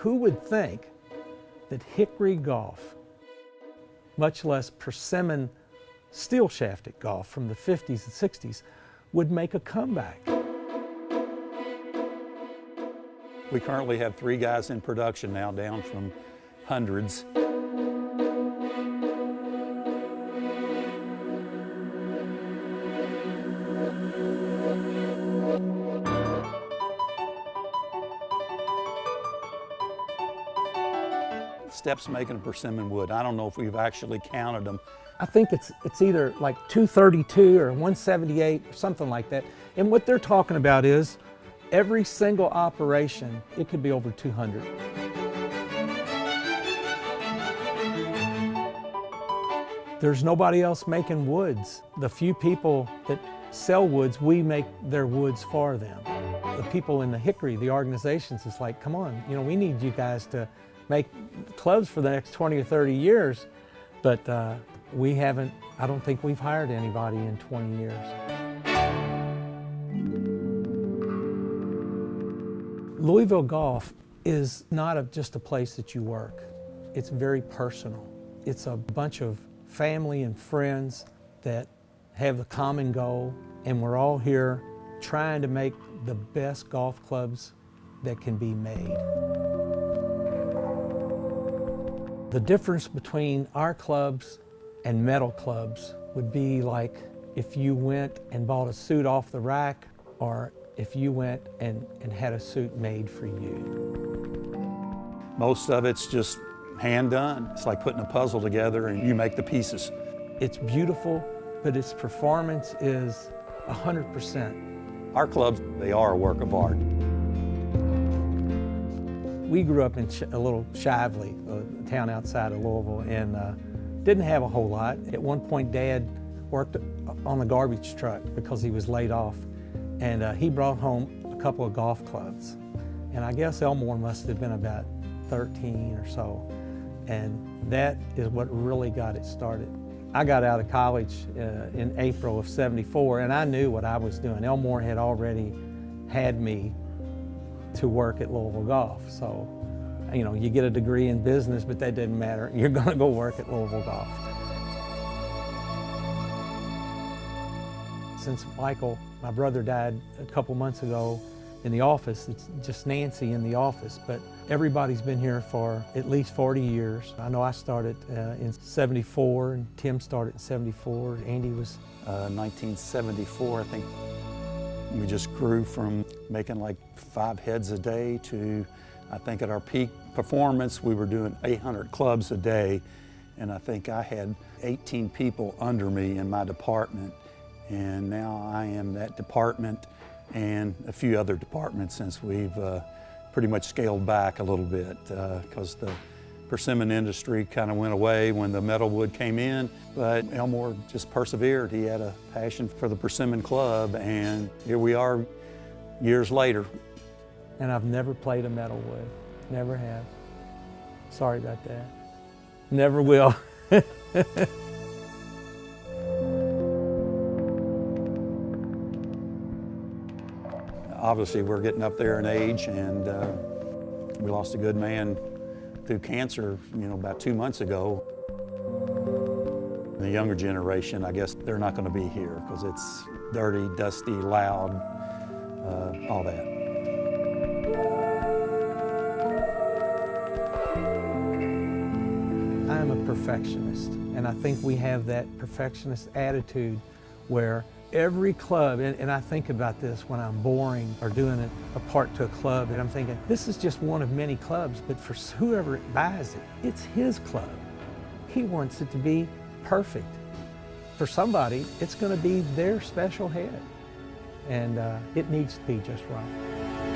Who would think that hickory golf, much less persimmon steel shafted golf from the 50s and 60s, would make a comeback? We currently have 3 guys in production now, down from hundreds. Steps making a persimmon wood. I don't know if we've actually counted them. I think it's either like 232 or 178 or something like that. And what they're talking about is every single operation, it could be over 200. There's nobody else making woods. The few people that sell woods, we make their woods for them. The people in the hickory, the organizations, it's like, come on, you know, we need you guys to make clubs for the next 20 or 30 years. But we haven't, I don't think we've hired anybody in 20 years. Louisville Golf is not just a place that you work. It's very personal. It's a bunch of family and friends that have a common goal, and we're all here trying to make the best golf clubs that can be made. The difference between our clubs and metal clubs would be like if you went and bought a suit off the rack, or if you went and had a suit made for you. Most of it's just hand done. It's like putting a puzzle together and you make the pieces. It's beautiful, but its performance is 100%. Our clubs, they are a work of art. We grew up in a little Shively, a town outside of Louisville, and didn't have a whole lot. At one point, Dad worked on a garbage truck because he was laid off, and he brought home a couple of golf clubs. And I guess Elmore must have been about 13 or so, and that is what really got it started. I got out of college in April of '74, and I knew what I was doing. Elmore had already had me to work at Louisville Golf. So, you know, you get a degree in business, but that didn't matter. You're gonna go work at Louisville Golf. Since Michael, my brother, died a couple months ago in the office, it's just Nancy in the office, but everybody's been here for at least 40 years. I know I started in '74, and Tim started in '74, Andy was... 1974, I think. We just grew from making like 5 heads a day to, I think at our peak performance, we were doing 800 clubs a day. And I think I had 18 people under me in my department. And now I am that department and a few other departments, since we've pretty much scaled back a little bit because the persimmon industry kind of went away when the metal wood came in, but Elmore just persevered. He had a passion for the persimmon club, and here we are years later. And I've never played a metal wood, never have. Sorry about that. Never will. Obviously, we're getting up there in age, and we lost a good man through cancer, you know, about 2 months ago. The younger generation, I guess they're not going to be here because it's dirty, dusty, loud, all that. I am a perfectionist, and I think we have that perfectionist attitude where every club, and I think about this when I'm boring or doing a part to a club, and I'm thinking, this is just one of many clubs, but for whoever buys it, it's his club. He wants it to be perfect. For somebody, it's going to be their special head, and it needs to be just right.